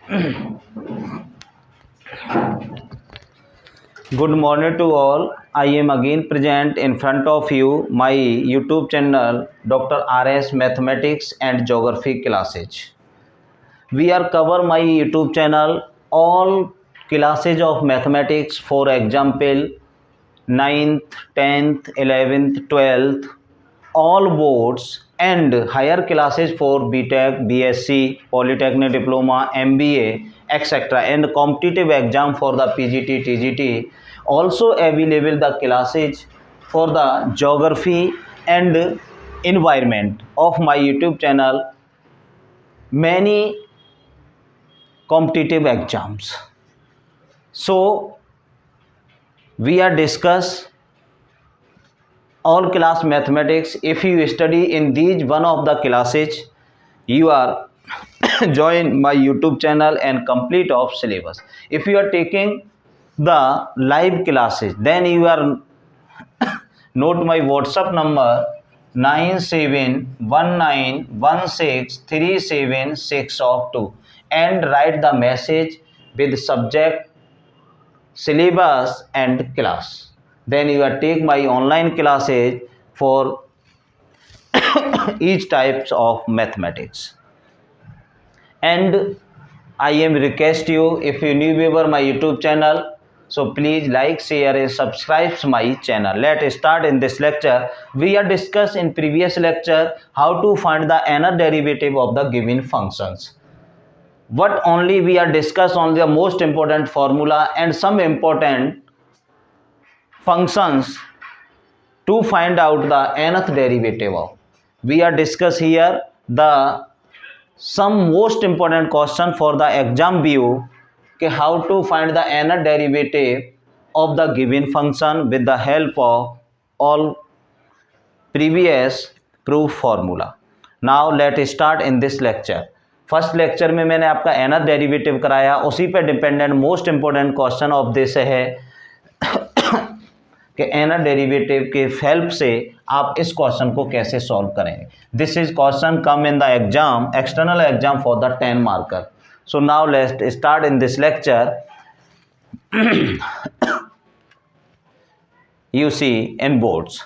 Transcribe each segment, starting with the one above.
Good morning to all. I am again present in front of you my YouTube channel Dr. RS Mathematics and Geography classes. We are cover my YouTube channel all classes of mathematics, for example ninth, 10th, 11th, 12th, all boards and higher classes for BTech, BSc, Polytechnic Diploma, MBA, etc. and competitive exam for the PGT, TGT. Also available the classes for the geography and environment of my YouTube channel. Many competitive exams. So we are discuss all class mathematics. If you study in these one of the classes, you are join my YouTube channel and complete of syllabus. If you are taking the live classes, then you are note my WhatsApp number 9719163762 and write the message with subject, syllabus and class. Then you are take my online classes for each types of mathematics. And I am request you, if you new viewer my YouTube channel, so please like, share and subscribe my channel. Let's start in this lecture. We are discussed in previous lecture how to find the nth derivative of the given functions. What only we are discussed on the most important formula and some important functions to find out the nth derivative of. We are discuss here the some most important question for the exam view कि how to find the nth derivative of the given function with the help of all previous proof formula. Now let's start in this lecture. First lecture में मैंने आपका nth derivative कराया, उसी पे dependent most important question of this है कि nth derivative के help से आप इस क्वेश्चन को कैसे सॉल्व करेंगे. This is question come in the exam, external exam for the 10 marker. So now let's start in this lecture. You see in boards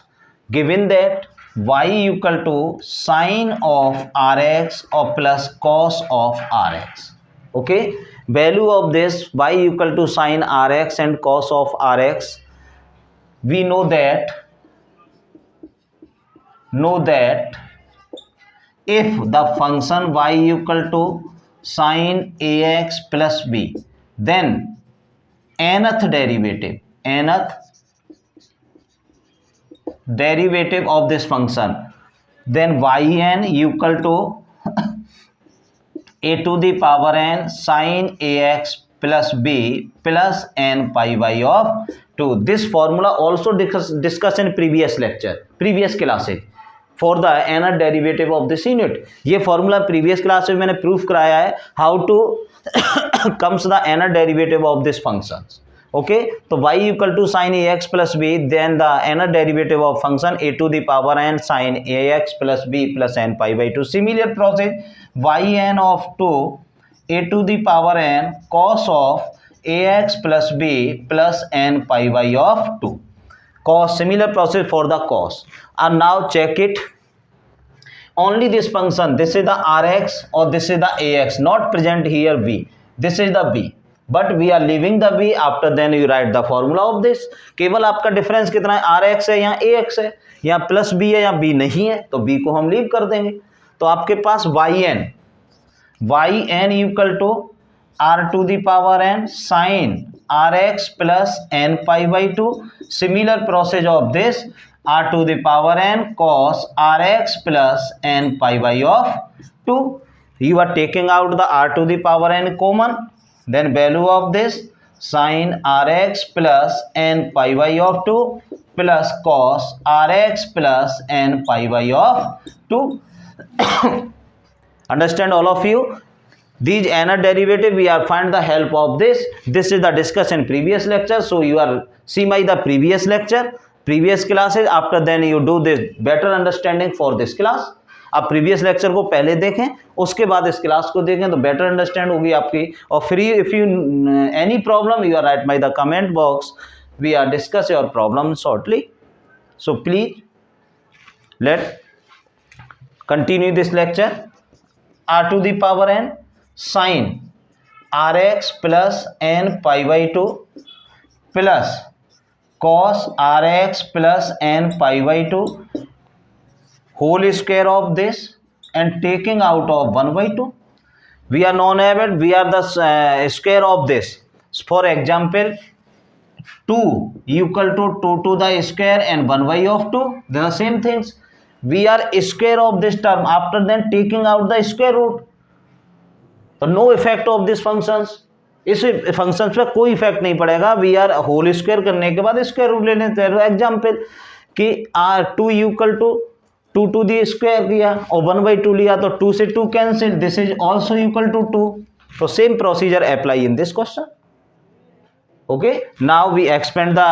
given that y equal to sine of rx or plus cos of rx. Okay, value of this y equal to sine rx and cos of rx. We know that if the function y equal to sine ax plus b, then nth derivative of this function, then yn equal to a to the power n sine ax plus b plus n pi by of 2. This formula also discussed in previous lecture, previous classes for the nth derivative of this unit. ये formula previous class में मैंने proof कराया है how to comes the nth derivative of this functions. Okay, तो y equal to sin ax plus b, then the nth derivative of function a to the power n sin ax plus b plus n pi by 2. Similar process yn of 2 a to the power n cos of ax plus b plus n pi by of 2. Cos, similar process for the cos. And now check it. Only this function, this is the rx or this is the ax, not present here b. This is the b. But we are living the b. After then you write the formula of this. केवल आपका difference कितना है, r x है या ए x है या plus B है या बी नहीं है, तो बी को हम लीव कर देंगे. तो आपके पास y n equal to r to the power n sine r x plus n pi by 2. Similar process of this r to the power n cos r x plus n pi by of 2. You are taking out the r to the power n common. Then value of this sin rx plus n pi by of 2 plus cos rx plus n pi by of 2. Understand all of you? These nth derivative we are find the help of this. This is the discussion previous lecture. So you are see my the previous lecture, previous classes. After then you do this better understanding for this class. आप previous lecture को पहले देखें, उसके बाद इस class को देखें तो बेटर अंडरस्टैंड होगी आपकी। और free if you any problem you are write by the comment box, we are discuss your problem shortly. So please let continue this lecture. r to the power n sin rx plus n pi by 2 plus cos rx plus n pi by 2 whole square of this and taking out of 1 by 2. We are known as it, we are the square of this. For example, 2 equal to 2 to the square and 1 by of 2, they are same things. We are square of this term, after then taking out the square root, तो no effect of this functions, इस functions पे कोई effect नहीं पड़ेगा। We are whole square करने के बाद square root ले लेते हैं। एग्जाम्पल कि r 2 equal to 2 to the square किया और 1 by 2 लिया तो 2 से 2 cancel, this is also equal to 2। तो same procedure apply in this question. Okay, now we expand the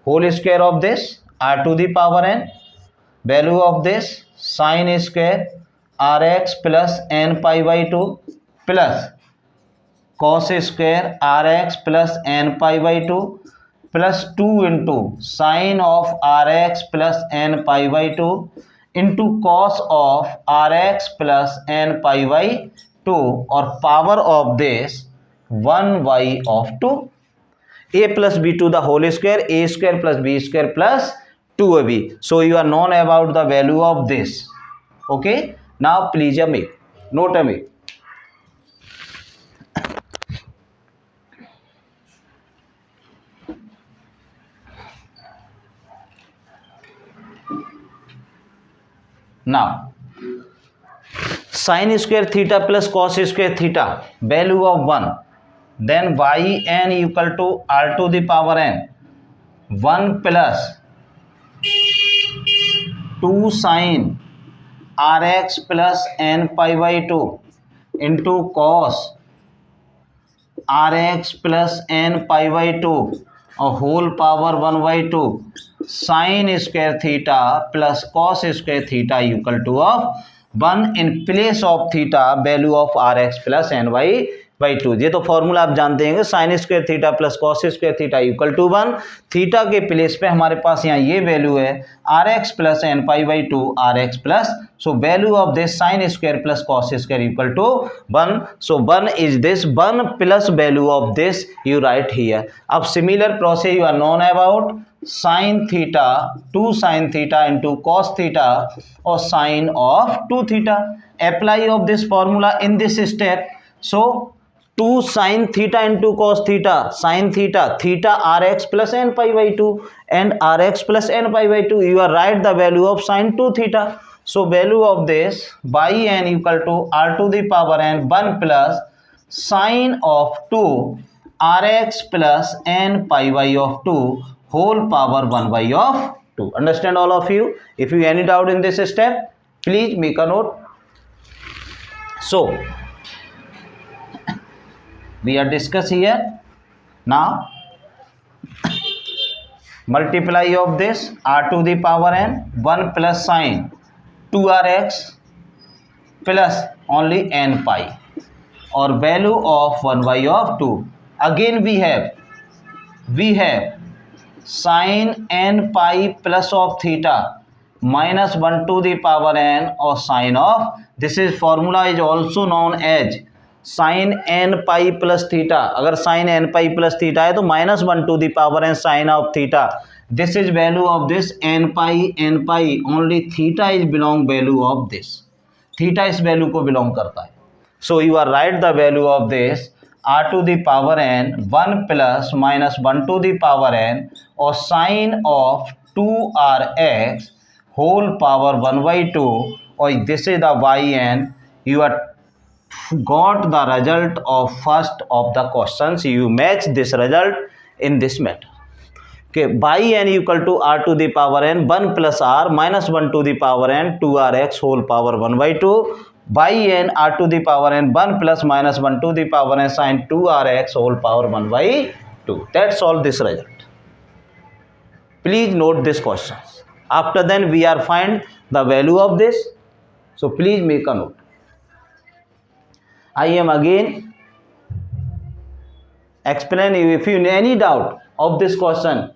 whole square of this r to the power n, value of this sin square rx plus n pi by 2 plus cos square rx plus n pi by 2 plus 2 into sin of rx plus n pi by 2 into cos of rx plus n pi by 2 और power of this 1 by of 2, a plus b to the whole square, a square plus b square plus 2ab. So you are known about the value of this. Okay, now please make note me. Now sin square theta plus cos square theta, value of 1, then yn equal to r to the power n 1 plus 2 sin rx plus n pi by 2 into cos rx plus n pi by 2 और whole power 1 by 2 sin square theta plus cos square theta equal to of 1 in place of theta value of rx plus n by 2। ये तो formula आप जानते हैं, sine square theta plus cos square theta equal to 1। थीटा के place पे हमारे पास यहाँ ये वैल्यू है r x plus n pi by 2 r x plus, so value of this sine square plus cos square equal to 1। So 1 is this 1 plus value of this you write here. अब similar process you are known about sine theta 2 sine theta into cos theta और sine of 2 theta. Apply of this formula in this step. So 2 sin theta into cos theta, sin theta, theta rx plus n pi by 2 and rx plus n pi by 2, you are write the value of sin 2 theta. So value of this by n equal to r to the power n 1 plus sin of 2 rx plus n pi by of 2 whole power 1 by of 2. Understand all of you? If you any doubt in this step, please make a note. So we are discuss here now multiply of this r to the power n 1 plus sin 2rx plus only n pi or value of 1 by of 2. Again we have sin n pi plus of theta minus 1 to the power n or sin of, this is formula is also known as sine n pi plus theta. अगर sine n pi plus theta है तो minus 1 to the power n sine of theta, this is value of this n pi only theta is belong value of this, theta इस value को belong करता है। So you are write the value of this r to the power n 1 plus minus 1 to the power n और sine of 2rx whole power 1 by 2 और this is the y n. You are got the result of first of the questions, you match this result in this matter. Okay, by n equal to r to the power n 1 plus r minus 1 to the power n 2rx whole power 1 by 2 by n r to the power n 1 plus minus 1 to the power n sin 2rx whole power 1 by 2. That's all this result. Please note this question. After then we are find the value of this So please make a note. I am again explain you. If you any doubt of this question,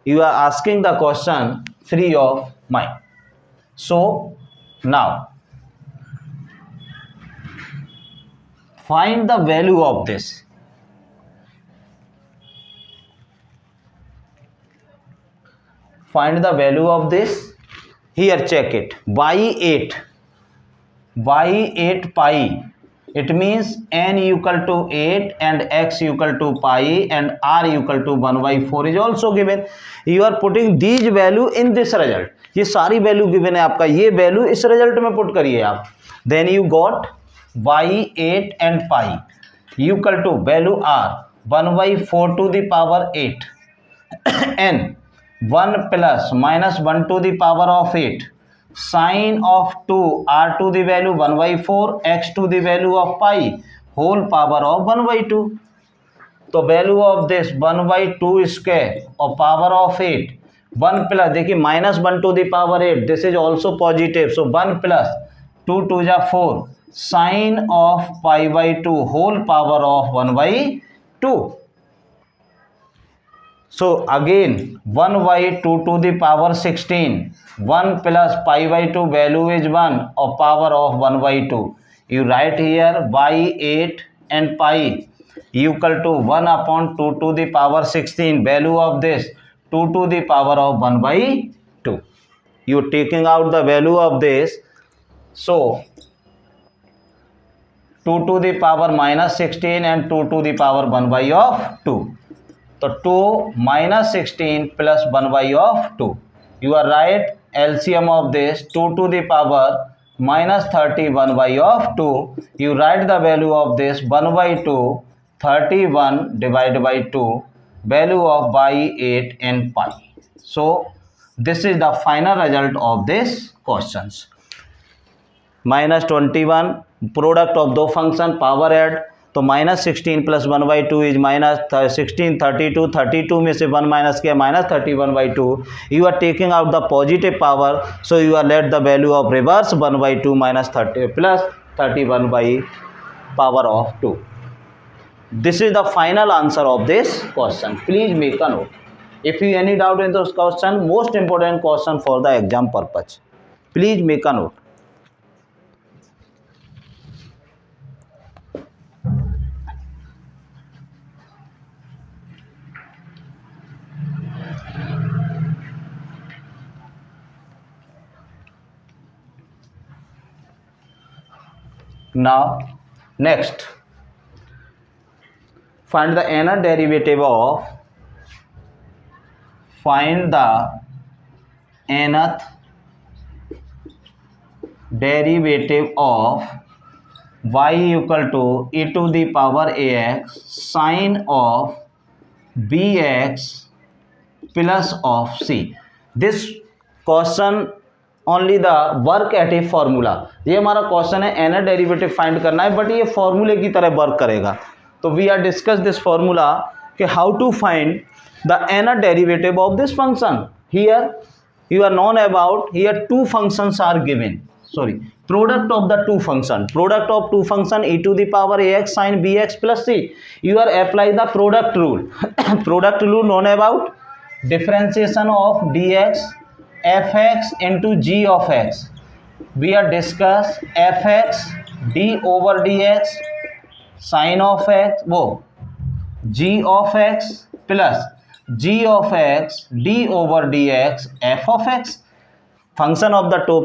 you are asking the question free of mind. So now find the value of this. Find the value of this. Here check it. Y8 pi, it means n equal to 8 and x equal to pi and r equal to 1/4 is also given. You are putting these value in this result. ये सारी value given है आपका, ये value इस result में put करिए आप. Then you got y8 and pi equal to value r 1/4 to the power 8 n 1 plus minus 1 to the power of 8 sine of 2 r to the value 1/4 x to the value of pi whole power of 1/2. तो value of this 1/2 square और power of 8 1 plus, देखिए minus 1 to the power 8, this is also positive, so 1 plus 2 2 जा 4 sine of pi/2 whole power of 1/2. So again 1/2 to the power 16, 1 plus pi/2 value is 1 or power of 1/2. You write here y8 and pi equal to 1 upon 2 to the power 16, value of this 2 to the power of 1/2. You taking out the value of this, so 2 to the power minus 16 and 2 to the power 1/2. तो 2 minus 16 plus 1/2. You are right. LCM of this 2 to the power minus 30 1/2. You write the value of this 1/2, 31 divided by 2, value of y8 and pi. So this is the final result of this questions. minus 21 product of दो function power add, तो minus 16 plus 1/2 is minus 16 32, 32 में से 1 minus किया minus 31/2. You are taking out the positive power, so you are let the value of reverse 1/2 minus 30 plus 31 by power of 2. This is the final answer of this question. Please make a note. If you any doubt in this question, most important question for the exam purpose, please make a note. Now next, find the nth derivative of y equal to e to the power ax sine of bx plus of c. This question only the work at a formula. ये हमारा question है, nth derivative find करना है, but ये फॉर्मूले की तरह work करेगा. तो we are discuss this formula कि how to find the nth derivative of this function. Here you are known about, here two functions are given, sorry product of the two function, product of two function e to the power ax sin bx plus c. You are apply the product rule. Product rule known about differentiation of dx fx into g of x. We are discuss fx d over dx sin of x वो g of x plus g of x d over dx f of x. Function of the two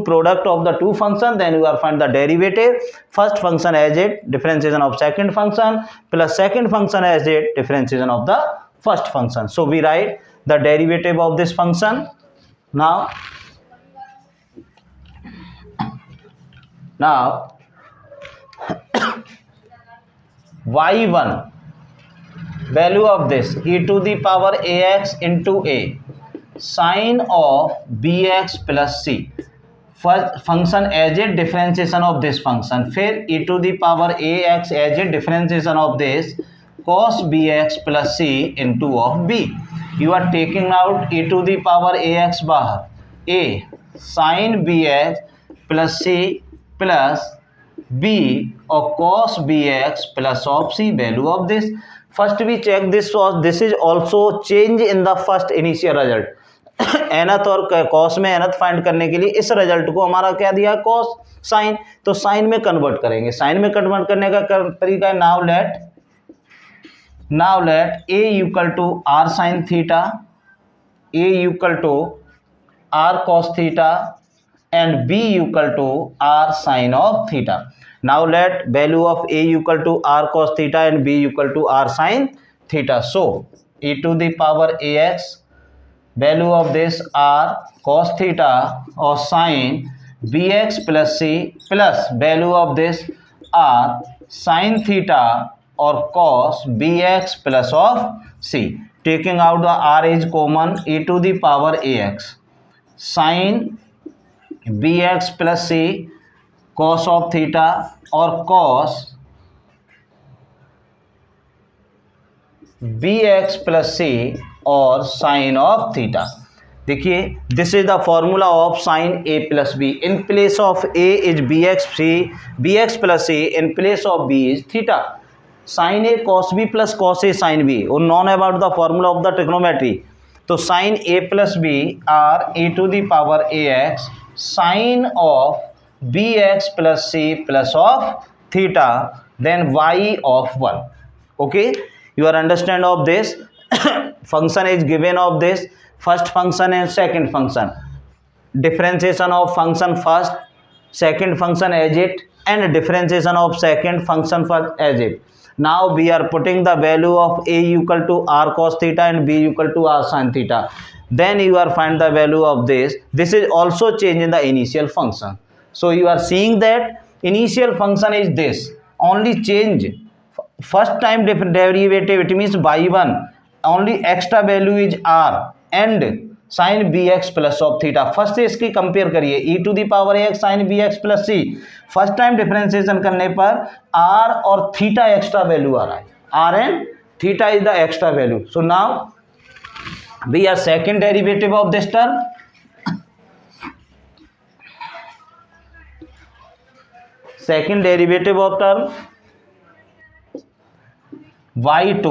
product of the two function, then you are find the derivative. First function as it differentiation of second function plus second function as it differentiation of the first function. So we write the derivative of this function. Now y1 value of this e to the power ax into a sine of bx plus c. First function as a differentiation of this function, फिर e to the power ax as a differentiation of this cos bx plus c into of b. You are taking out e to the power ax बाहर, a sine b x plus c plus b और cos b x plus of c, value of this. First we check this, this is also change in the first initial result. Nth और cos में nth find करने के लिए इस result को हमारा क्या दिया, कॉस साइन, तो साइन में कन्वर्ट करेंगे. साइन में कन्वर्ट करने का तरीका है, now let a equal to r sine theta, a equal to r cos theta and b equal to r sine of theta. Now let value of a equal to r cos theta and b equal to r sine theta. So e to the power ax, value of this r cos theta or sin bx plus c plus value of this r sin theta or cos bx plus of c. Taking out the r is common, e to the power ax sin bx plus c cos of theta or cos bx plus c और sine of theta. देखिए this is the formula of sine a plus b. In place of a is b x c, b x plus c, in place of b is theta. Sine a cos b plus cos a sine b, और known about the formula of the trigonometry. तो sine a plus b r e to the power a x sine of b x plus c plus of theta then y of 1. Okay, you are understand of this. Function is given of this first function and second function. Differentiation of function first, second function as it, and differentiation of second function first as it. Now we are putting the value of a equal to r cos theta and b equal to r sin theta. Then you are find the value of this. This is also change in the initial function. So you are seeing that initial function is this. Only change first time derivative, it means by 1, only extra value is r and sin bx plus of theta. First से इसकी compare करिए, e to the power x sine b x plus c. First time differentiation करने पर r और theta extra value आ रहा है, r and theta is the extra value. So now we are second derivative of this term. Second derivative of term y2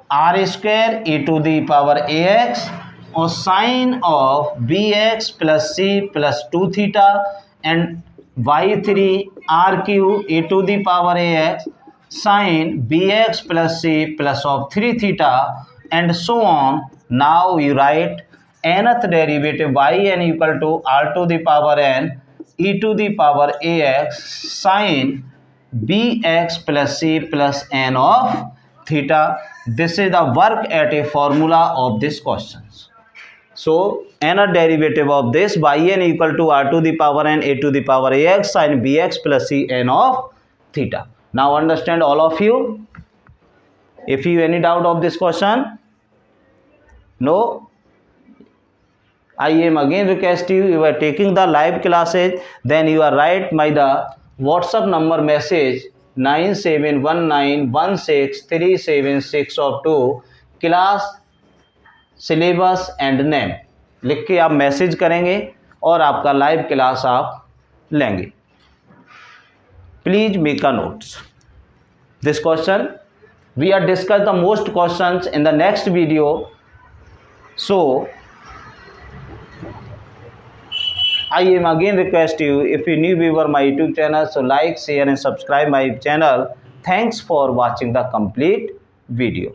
r square e to the power a x और sine of b x plus c plus 2 theta and y3 r cube e to the power a x sine b x plus c plus of 3 theta and so on. Now you write nth derivative y n equal to r to the power n e to the power a x sine b x plus c plus n of theta. This is the work at a formula of this questions. So nth derivative of this y n equal to r to the power n a to the power a x sin bx plus c n of theta. Now understand all of you. If you any doubt of this question, no, I am again request you are taking the live classes, then you are write my the WhatsApp number message 97191637 of 2 class syllabus and name लिख के आप message करेंगे और आपका live class आप लेंगे. Please make a notes this question. We are discuss the most questions in the next video. So I am again request you, if you new viewer my YouTube channel, so like, share and subscribe my channel. Thanks for watching the complete video.